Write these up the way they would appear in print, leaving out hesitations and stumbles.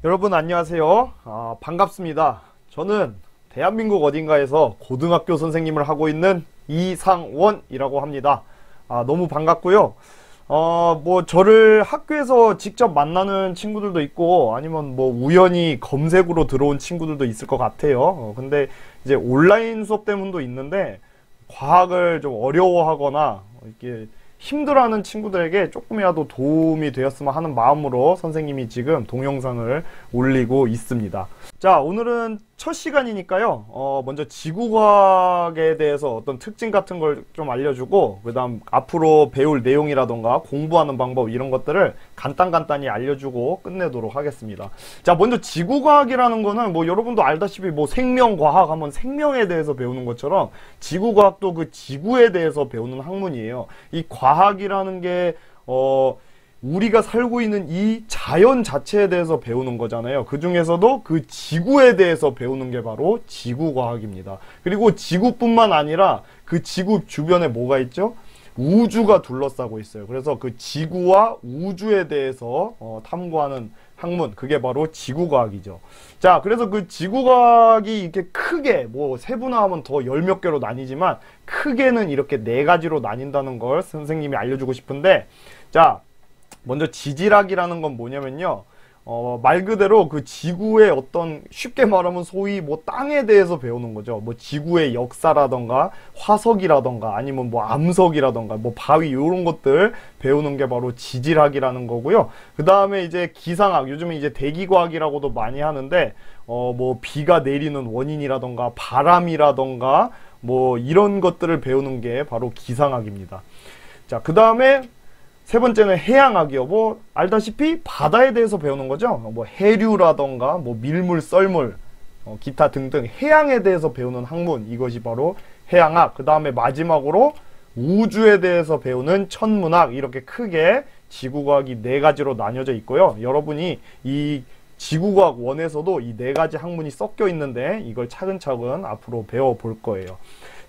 여러분 안녕하세요. 반갑습니다. 저는 대한민국 어딘가에서 고등학교 선생님을 하고 있는 이상원이라고 합니다. 너무 반갑고요. 뭐 저를 학교에서 직접 만나는 친구들도 있고 아니면 뭐 우연히 검색으로 들어온 친구들도 있을 것 같아요. 근데 이제 온라인 수업 때문도 있는데 과학을 좀 어려워하거나 이렇게 힘들어하는 친구들에게 조금이라도 도움이 되었으면 하는 마음으로 선생님이 지금 동영상을 올리고 있습니다. 자, 오늘은 첫 시간이니까요. 먼저 지구과학에 대해서 어떤 특징 같은 걸 좀 알려주고, 그 다음 앞으로 배울 내용이라던가 공부하는 방법 이런 것들을 간단히 알려주고 끝내도록 하겠습니다. 자, 먼저 지구과학이라는 거는 뭐 여러분도 알다시피 뭐 생명과학 하면 생명에 대해서 배우는 것처럼 지구과학도 그 지구에 대해서 배우는 학문이에요. 이 과학이라는 게 우리가 살고 있는 이 자연 자체에 대해서 배우는 거잖아요. 그 중에서도 그 지구에 대해서 배우는 게 바로 지구과학입니다. 그리고 지구뿐만 아니라 그 지구 주변에 뭐가 있죠? 우주가 둘러싸고 있어요. 그래서 그 지구와 우주에 대해서 탐구하는 학문, 그게 바로 지구과학이죠. 자, 그래서 그 지구과학이 이렇게 크게 뭐 세분화하면 더 열 몇 개로 나뉘지만 크게는 이렇게 네 가지로 나뉜다는 걸 선생님이 알려주고 싶은데, 자, 먼저 지질학이라는 건 뭐냐면요. 말 그대로 그 지구의 어떤 쉽게 말하면 소위 뭐 땅에 대해서 배우는 거죠. 뭐 지구의 역사라던가 화석이라던가 아니면 뭐 암석이라던가 뭐 바위 이런 것들 배우는 게 바로 지질학이라는 거고요. 그 다음에 이제 기상학, 요즘에 이제 대기과학이라고도 많이 하는데 뭐 비가 내리는 원인이라던가 바람이라던가 뭐 이런 것들을 배우는 게 바로 기상학입니다. 자, 그 다음에 세 번째는 해양학이요. 뭐 알다시피 바다에 대해서 배우는 거죠. 뭐 해류라던가 뭐 밀물, 썰물, 기타 등등 해양에 대해서 배우는 학문, 이것이 바로 해양학. 그 다음에 마지막으로 우주에 대해서 배우는 천문학. 이렇게 크게 지구과학이 네 가지로 나뉘어져 있고요. 여러분이 이 지구과학 원에서도 이 네 가지 학문이 섞여 있는데 이걸 차근차근 앞으로 배워볼 거예요.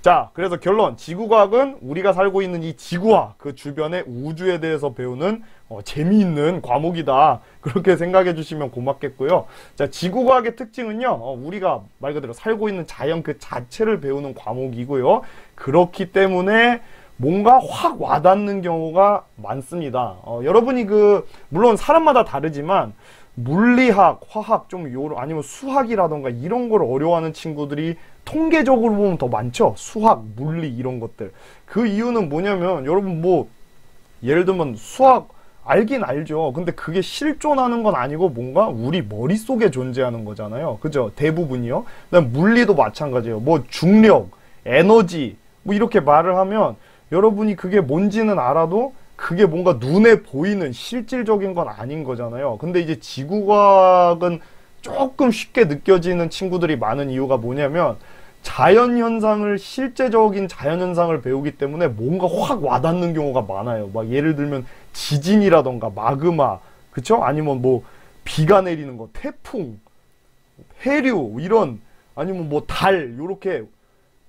자, 그래서 결론, 지구과학은 우리가 살고 있는 이 지구와 그 주변의 우주에 대해서 배우는 재미있는 과목이다. 그렇게 생각해 주시면 고맙겠고요. 자, 지구과학의 특징은요, 우리가 말 그대로 살고 있는 자연 그 자체를 배우는 과목이고요. 그렇기 때문에 뭔가 확 와닿는 경우가 많습니다. 여러분이 물론 사람마다 다르지만 물리학, 화학, 아니면 수학이라던가 이런 걸 어려워하는 친구들이 통계적으로 보면 더 많죠. 수학, 물리 이런 것들. 그 이유는 뭐냐면 여러분 뭐 예를 들면 수학 알긴 알죠. 근데 그게 실존하는 건 아니고 뭔가 우리 머릿속에 존재하는 거잖아요. 그죠? 대부분이요. 그다음 물리도 마찬가지예요. 뭐 중력, 에너지 뭐 이렇게 말을 하면 여러분이 그게 뭔지는 알아도 그게 뭔가 눈에 보이는 실질적인 건 아닌 거잖아요. 근데 이제 지구과학은 조금 쉽게 느껴지는 친구들이 많은 이유가 뭐냐면 자연현상을, 실제적인 자연현상을 배우기 때문에 뭔가 확 와닿는 경우가 많아요. 막 예를 들면 지진이라던가 마그마, 그쵸? 아니면 뭐 비가 내리는 거, 태풍, 해류, 이런, 아니면 뭐 달, 요렇게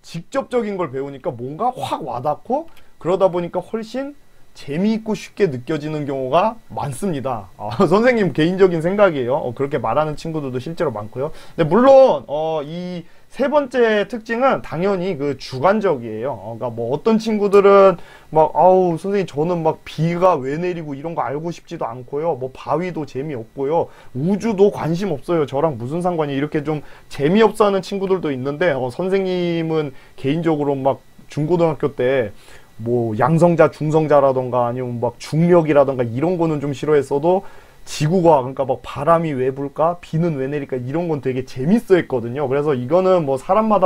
직접적인 걸 배우니까 뭔가 확 와닿고 그러다 보니까 훨씬 재미있고 쉽게 느껴지는 경우가 많습니다. 선생님 개인적인 생각이에요. 그렇게 말하는 친구들도 실제로 많고요. 근데 물론 이 세 번째 특징은 당연히 그 주관적이에요. 그러니까 뭐 어떤 친구들은 막 아우 선생님 저는 막 비가 왜 내리고 이런 거 알고 싶지도 않고요. 뭐 바위도 재미없고요. 우주도 관심 없어요. 저랑 무슨 상관이, 이렇게 좀 재미없어 하는 친구들도 있는데 선생님은 개인적으로 막 중고등학교 때 뭐 양성자, 중성자라던가 아니면 막 중력이라던가 이런 거는 좀 싫어했어도 지구과학, 그러니까 막 바람이 왜 불까, 비는 왜 내릴까 이런 건 되게 재밌어 했거든요. 그래서 이거는 뭐 사람에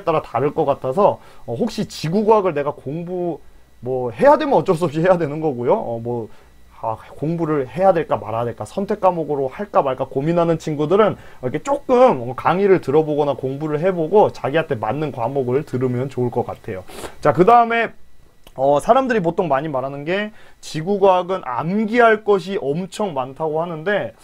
따라 다를 것 같아서 혹시 지구과학을 내가 공부 뭐 해야 되면 어쩔 수 없이 해야 되는 거고요. 공부를 해야 될까 말아야 될까, 선택 과목으로 할까 말까 고민하는 친구들은 이렇게 조금 강의를 들어보거나 공부를 해보고 자기한테 맞는 과목을 들으면 좋을 것 같아요. 자, 그 다음에 사람들이 보통 많이 말하는 게 지구과학은 암기할 것이 엄청 많다고 하는데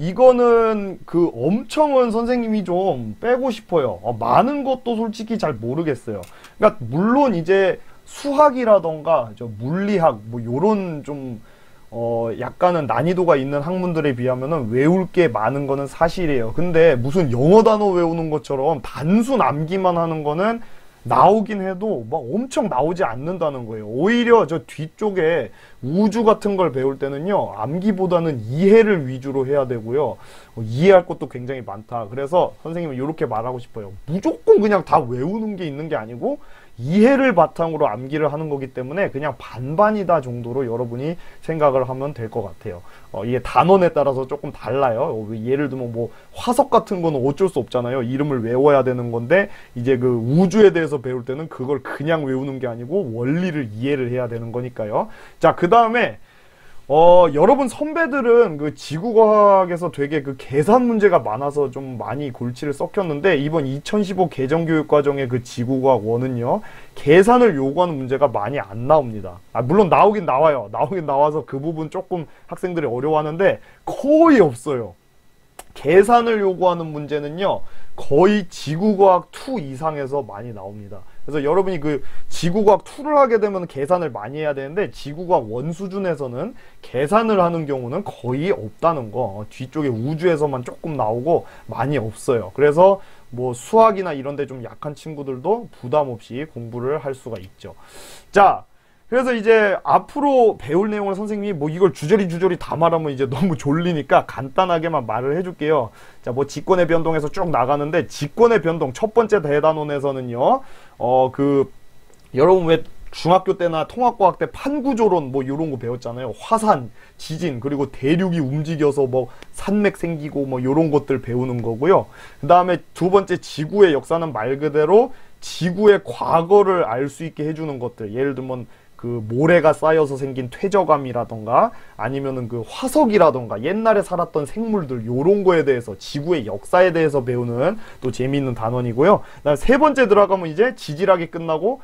이거는 그 엄청은 선생님이 좀 빼고 싶어요. 많은 것도 솔직히 잘 모르겠어요. 그러니까 물론 이제 수학이라던가 물리학 뭐 요런 좀 약간은 난이도가 있는 학문들에 비하면은 외울 게 많은 거는 사실이에요. 근데 무슨 영어 단어 외우는 것처럼 단순 암기만 하는 거는 나오긴 해도 막 엄청 나오지 않는다는 거예요. 오히려 저 뒤쪽에 우주 같은 걸 배울 때는요, 암기보다는 이해를 위주로 해야 되고요. 이해할 것도 굉장히 많다. 그래서 선생님은 이렇게 말하고 싶어요. 무조건 그냥 다 외우는 게 있는 게 아니고 이해를 바탕으로 암기를 하는 거기 때문에 그냥 반반이다 정도로 여러분이 생각을 하면 될 것 같아요. 이게 단원에 따라서 조금 달라요. 예를 들면 뭐 화석 같은 거는 어쩔 수 없잖아요. 이름을 외워야 되는 건데 이제 그 우주에 대해서 배울 때는 그걸 그냥 외우는 게 아니고 원리를 이해를 해야 되는 거니까요. 자, 그 다음에 여러분 선배들은 그 지구과학에서 되게 그 계산 문제가 많아서 좀 많이 골치를 썩혔는데, 이번 2015 개정교육과정의 그 지구과학 1은요, 계산을 요구하는 문제가 많이 안 나옵니다. 물론 나오긴 나와요. 나오긴 나와서 그 부분 조금 학생들이 어려워하는데 거의 없어요. 계산을 요구하는 문제는요, 거의 지구과학 2 이상에서 많이 나옵니다. 그래서 여러분이 그 지구과학 2를 하게 되면 계산을 많이 해야 되는데, 지구과학 1 수준에서는 계산을 하는 경우는 거의 없다는 거. 뒤쪽에 우주에서만 조금 나오고 많이 없어요. 그래서 뭐 수학이나 이런 데 좀 약한 친구들도 부담 없이 공부를 할 수가 있죠. 자, 그래서 이제 앞으로 배울 내용을 선생님이 뭐 이걸 주저리 다 말하면 이제 너무 졸리니까 간단하게만 말을 해줄게요. 자, 뭐 직권의 변동에서 쭉 나가는데, 직권의 변동 첫 번째 대단원에서는요, 여러분 왜 중학교 때나 통합과학 때 판구조론 뭐 이런 거 배웠잖아요. 화산, 지진, 그리고 대륙이 움직여서 뭐 산맥 생기고 뭐 이런 것들 배우는 거고요. 그 다음에 두 번째 지구의 역사는 말 그대로 지구의 과거를 알 수 있게 해주는 것들. 예를 들면 그 모래가 쌓여서 생긴 퇴적암이라던가 아니면은 그 화석이라던가 옛날에 살았던 생물들, 요런 거에 대해서, 지구의 역사에 대해서 배우는 또 재미있는 단원이고요. 그다음에 세 번째 들어가면 이제 지질학이 끝나고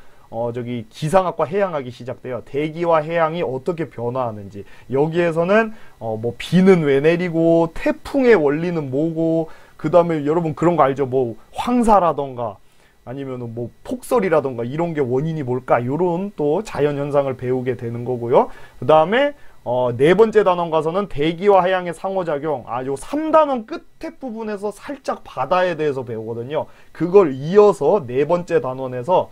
기상학과 해양학이 시작돼요. 대기와 해양이 어떻게 변화하는지. 여기에서는 뭐 비는 왜 내리고 태풍의 원리는 뭐고, 그 다음에 여러분 그런 거 알죠? 뭐 황사라던가 아니면은 뭐 폭설이라던가 이런 게 원인이 뭘까, 요런 또 자연 현상을 배우게 되는 거고요. 그 다음에 네 번째 단원 가서는 대기와 해양의 상호작용. 요 3단원 끝에 부분에서 살짝 바다에 대해서 배우거든요. 그걸 이어서 네 번째 단원에서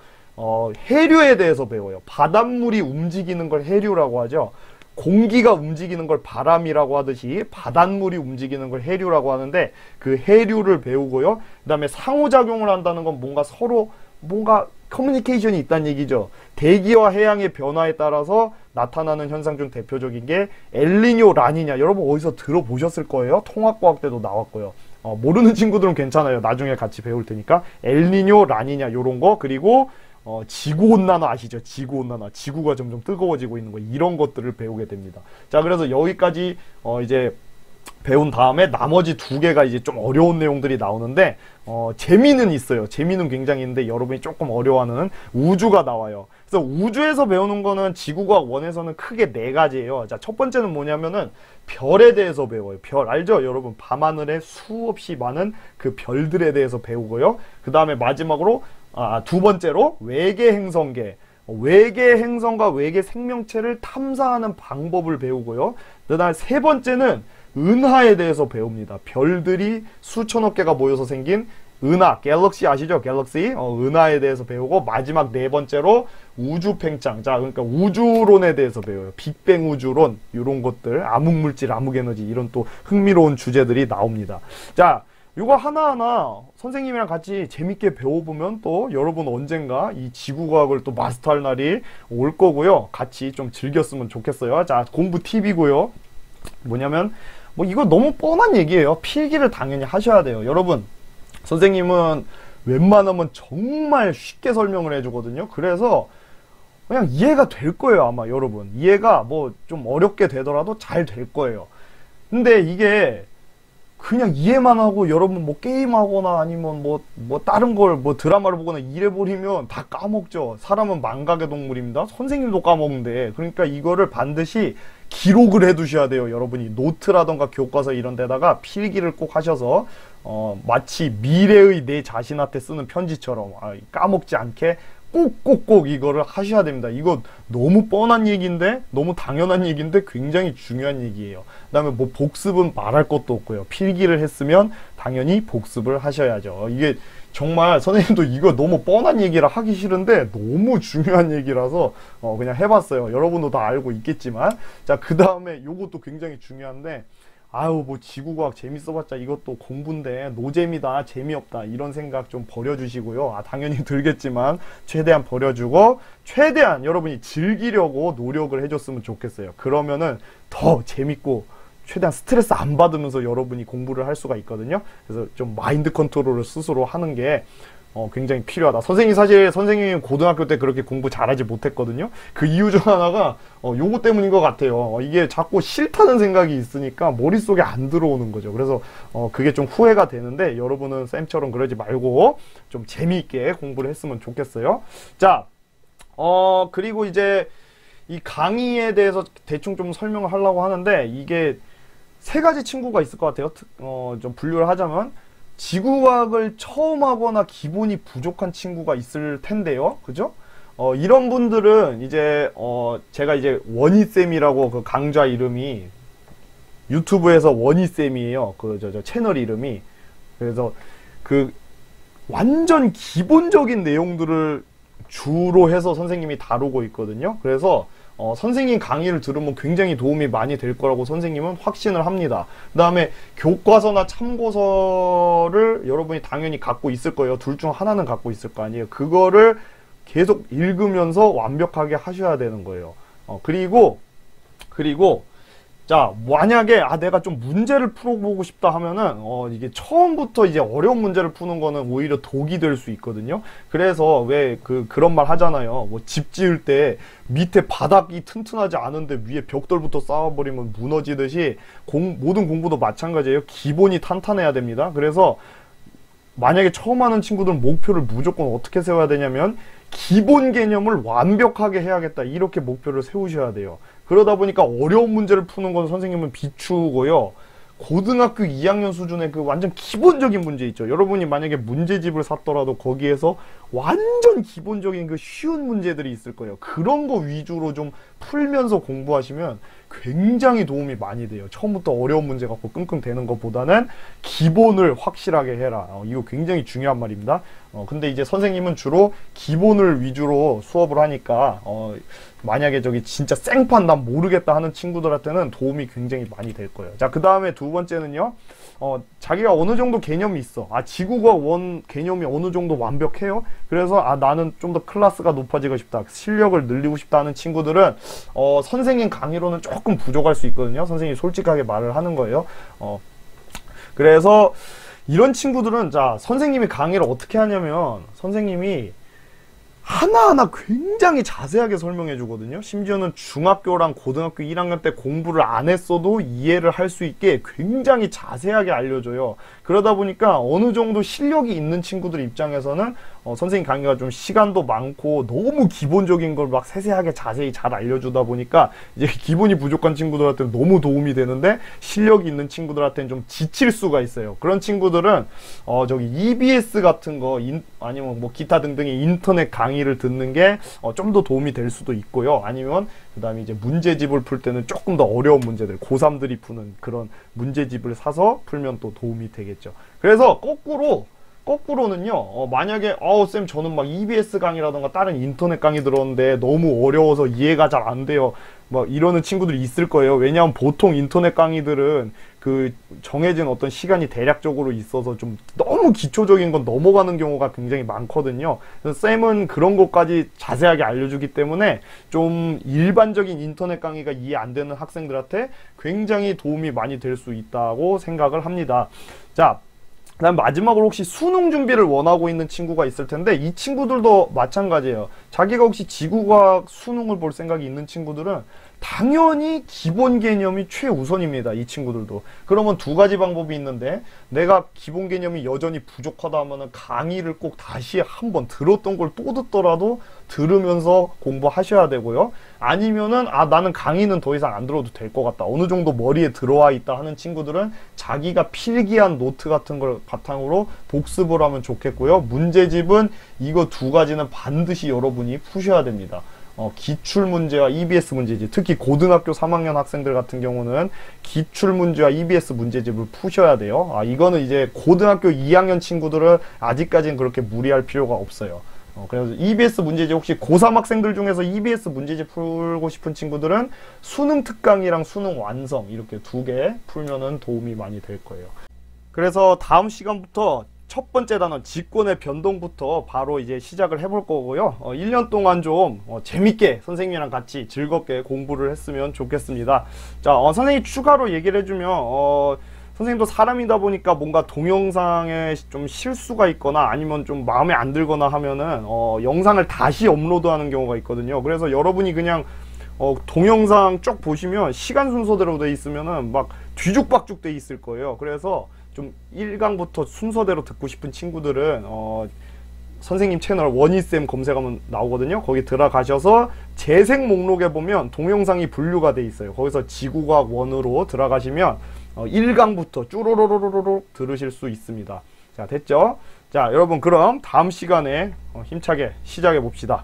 해류에 대해서 배워요. 바닷물이 움직이는 걸 해류라고 하죠. 공기가 움직이는 걸 바람이라고 하듯이 바닷물이 움직이는 걸 해류라고 하는데, 그 해류를 배우고요. 그 다음에 상호작용을 한다는 건 뭔가 서로 뭔가 커뮤니케이션이 있다는 얘기죠. 대기와 해양의 변화에 따라서 나타나는 현상 중 대표적인 게 엘니뇨, 라니냐. 여러분 어디서 들어보셨을 거예요. 통합과학 때도 나왔고요. 모르는 친구들은 괜찮아요. 나중에 같이 배울 테니까. 엘니뇨, 라니냐 요런 거. 그리고 지구온난화 아시죠? 지구온난화. 지구가 점점 뜨거워지고 있는 거. 이런 것들을 배우게 됩니다. 자, 그래서 여기까지 이제 배운 다음에 나머지 두 개가 이제 좀 어려운 내용들이 나오는데, 재미는 있어요. 재미는 굉장히 있는데 여러분이 조금 어려워하는 우주가 나와요. 그래서 우주에서 배우는 거는 지구과학 1에서는 크게 네 가지예요. 자, 첫 번째는 뭐냐면은 별에 대해서 배워요. 별 알죠? 여러분 밤하늘에 수없이 많은 그 별들에 대해서 배우고요. 그 다음에 마지막으로 두 번째로 외계 행성계, 외계 행성과 외계 생명체를 탐사하는 방법을 배우고요. 그다음 세 번째는 은하에 대해서 배웁니다. 별들이 수천억 개가 모여서 생긴 은하, 갤럭시 아시죠? 갤럭시, 은하에 대해서 배우고, 마지막 네 번째로 우주 팽창. 자, 그러니까 우주론에 대해서 배워요. 빅뱅 우주론, 이런 것들, 암흑물질, 암흑에너지, 이런 또 흥미로운 주제들이 나옵니다. 자, 이거 하나하나 선생님이랑 같이 재밌게 배워보면 또 여러분 언젠가 이 지구과학을 또 마스터할 날이 올 거고요. 같이 좀 즐겼으면 좋겠어요. 자, 공부 팁이고요. 뭐냐면, 뭐 이거 너무 뻔한 얘기예요. 필기를 당연히 하셔야 돼요. 여러분, 선생님은 웬만하면 정말 쉽게 설명을 해주거든요. 그래서 그냥 이해가 될 거예요. 아마 여러분 이해가 뭐 좀 어렵게 되더라도 잘 될 거예요. 근데 이게 그냥 이해만 하고 여러분 뭐 게임하거나 아니면 뭐 다른 걸 뭐 드라마를 보거나 이래버리면 다 까먹죠. 사람은 망각의 동물입니다. 선생님도 까먹는데. 그러니까 이거를 반드시 기록을 해 두셔야 돼요. 여러분이 노트라던가 교과서 이런 데다가 필기를 꼭 하셔서 마치 미래의 내 자신한테 쓰는 편지처럼 까먹지 않게 꼭꼭꼭 이거를 하셔야 됩니다. 이거 너무 뻔한 얘기인데, 너무 당연한 얘기인데 굉장히 중요한 얘기예요. 그 다음에 뭐 복습은 말할 것도 없고요. 필기를 했으면 당연히 복습을 하셔야죠. 이게 정말 선생님도 이거 너무 뻔한 얘기라 하기 싫은데 너무 중요한 얘기라서 그냥 해봤어요. 여러분도 다 알고 있겠지만. 자, 그 다음에 요것도 굉장히 중요한데, 아유 뭐 지구과학 재밌어봤자 이것도 공부인데 노잼이다, 재미없다, 이런 생각 좀 버려주시고요. 당연히 들겠지만 최대한 버려주고 최대한 여러분이 즐기려고 노력을 해줬으면 좋겠어요. 그러면은 더 재밌고 최대한 스트레스 안 받으면서 여러분이 공부를 할 수가 있거든요. 그래서 좀 마인드 컨트롤을 스스로 하는 게 굉장히 필요하다. 선생님이 고등학교 때 그렇게 공부 잘하지 못했거든요. 그 이유 중 하나가 요거 때문인 것 같아요. 이게 자꾸 싫다는 생각이 있으니까 머릿속에 안 들어오는 거죠. 그래서 그게 좀 후회가 되는데, 여러분은 쌤처럼 그러지 말고 좀 재미있게 공부를 했으면 좋겠어요. 자, 그리고 이제 이 강의에 대해서 대충 좀 설명을 하려고 하는데, 이게 세 가지 친구가 있을 것 같아요. 좀 분류를 하자면, 지구과학을 처음 하거나 기본이 부족한 친구가 있을 텐데요. 그죠? 이런 분들은 이제, 제가 이제 원희쌤이라고 그 강좌 이름이 유튜브에서 원희쌤이에요. 저 채널 이름이. 그래서 그 완전 기본적인 내용들을 주로 해서 선생님이 다루고 있거든요. 그래서 선생님 강의를 들으면 굉장히 도움이 많이 될 거라고 선생님은 확신을 합니다. 그 다음에 교과서나 참고서를 여러분이 당연히 갖고 있을 거예요. 둘 중 하나는 갖고 있을 거 아니에요. 그거를 계속 읽으면서 완벽하게 하셔야 되는 거예요. 그리고 자, 만약에 내가 좀 문제를 풀어보고 싶다 하면은 이게 처음부터 이제 어려운 문제를 푸는 거는 오히려 독이 될 수 있거든요. 그래서 왜 그런 말 하잖아요. 뭐 집 지을 때 밑에 바닥이 튼튼하지 않은데 위에 벽돌부터 쌓아버리면 무너지듯이 모든 공부도 마찬가지예요. 기본이 탄탄해야 됩니다. 그래서 만약에 처음 하는 친구들은 목표를 무조건 어떻게 세워야 되냐면, 기본 개념을 완벽하게 해야겠다, 이렇게 목표를 세우셔야 돼요. 그러다 보니까 어려운 문제를 푸는 건 선생님은 비추고요. 고등학교 2학년 수준의 그 완전 기본적인 문제 있죠. 여러분이 만약에 문제집을 샀더라도 거기에서 완전 기본적인 그 쉬운 문제들이 있을 거예요. 그런 거 위주로 좀 풀면서 공부하시면 굉장히 도움이 많이 돼요. 처음부터 어려운 문제 갖고 끙끙대는 것보다는 기본을 확실하게 해라. 이거 굉장히 중요한 말입니다. 근데 이제 선생님은 주로 기본을 위주로 수업을 하니까 만약에 저기 진짜 생판 난 모르겠다 하는 친구들한테는 도움이 굉장히 많이 될 거예요. 자, 그 다음에 두 번째는요. 자기가 어느 정도 개념이 있어. 지구과학 원 개념이 어느 정도 완벽해요. 그래서 나는 좀 더 클래스가 높아지고 싶다, 실력을 늘리고 싶다 하는 친구들은 선생님 강의로는 조금 부족할 수 있거든요. 선생님이 솔직하게 말을 하는 거예요. 그래서 이런 친구들은, 자, 선생님이 강의를 어떻게 하냐면 선생님이 하나하나 굉장히 자세하게 설명해 주거든요. 심지어는 중학교랑 고등학교 1학년 때 공부를 안 했어도 이해를 할 수 있게 굉장히 자세하게 알려줘요. 그러다 보니까 어느 정도 실력이 있는 친구들 입장에서는 선생님 강의가 좀 시간도 많고 너무 기본적인 걸 막 세세하게 자세히 잘 알려주다 보니까 이제 기본이 부족한 친구들한테는 너무 도움이 되는데, 실력이 있는 친구들한테는 좀 지칠 수가 있어요. 그런 친구들은 저기 EBS 같은 거 아니면 뭐 기타 등등의 인터넷 강의를 듣는 게 좀 더 도움이 될 수도 있고요. 아니면 그 다음에 이제 문제집을 풀 때는 조금 더 어려운 문제들, 고3들이 푸는 그런 문제집을 사서 풀면 또 도움이 되겠죠. 그래서 거꾸로는요, 만약에 쌤 저는 막 EBS 강의라던가 다른 인터넷 강의 들었는데 너무 어려워서 이해가 잘 안 돼요, 막 이러는 친구들이 있을 거예요. 왜냐하면 보통 인터넷 강의들은 그 정해진 어떤 시간이 대략적으로 있어서 좀 너무 기초적인 건 넘어가는 경우가 굉장히 많거든요. 그래서 쌤은 그런 것까지 자세하게 알려주기 때문에 좀 일반적인 인터넷 강의가 이해 안 되는 학생들한테 굉장히 도움이 많이 될 수 있다고 생각을 합니다. 자, 그다음 마지막으로 혹시 수능 준비를 원하고 있는 친구가 있을 텐데, 이 친구들도 마찬가지예요. 자기가 혹시 지구과학 수능을 볼 생각이 있는 친구들은 당연히 기본 개념이 최우선입니다. 이 친구들도. 그러면 두 가지 방법이 있는데, 내가 기본 개념이 여전히 부족하다 하면은 강의를 꼭 다시 한번 들었던 걸 또 듣더라도 들으면서 공부하셔야 되고요. 아니면은 나는 강의는 더 이상 안 들어도 될 것 같다, 어느 정도 머리에 들어와 있다 하는 친구들은 자기가 필기한 노트 같은 걸 바탕으로 복습을 하면 좋겠고요. 문제집은 이거 두 가지는 반드시 여러분이 푸셔야 됩니다. 기출문제와 EBS 문제집, 특히 고등학교 3학년 학생들 같은 경우는 기출문제와 EBS 문제집을 푸셔야 돼요. 이거는 이제 고등학교 2학년 친구들은 아직까지는 그렇게 무리할 필요가 없어요. 그래서 EBS 문제집, 혹시 고3 학생들 중에서 EBS 문제집 풀고 싶은 친구들은 수능 특강이랑 수능 완성 이렇게 두 개 풀면은 도움이 많이 될 거예요. 그래서 다음 시간부터 첫 번째 단원 직권의 변동부터 바로 이제 시작을 해볼 거고요. 1년 동안 좀 재밌게 선생님이랑 같이 즐겁게 공부를 했으면 좋겠습니다. 자, 선생님이 추가로 얘기를 해주면 선생님도 사람이다 보니까 뭔가 동영상에 좀 실수가 있거나 아니면 좀 마음에 안 들거나 하면은 영상을 다시 업로드하는 경우가 있거든요. 그래서 여러분이 그냥 동영상 쭉 보시면 시간 순서대로 돼 있으면은 막 뒤죽박죽 돼 있을 거예요. 그래서 좀 1강부터 순서대로 듣고 싶은 친구들은 선생님 채널 원희쌤 검색하면 나오거든요. 거기 들어가셔서 재생 목록에 보면 동영상이 분류가 돼 있어요. 거기서 지구과학 1으로 들어가시면 1강부터 쭈루루루루루 들으실 수 있습니다. 자, 됐죠? 자, 여러분, 그럼 다음 시간에 힘차게 시작해 봅시다.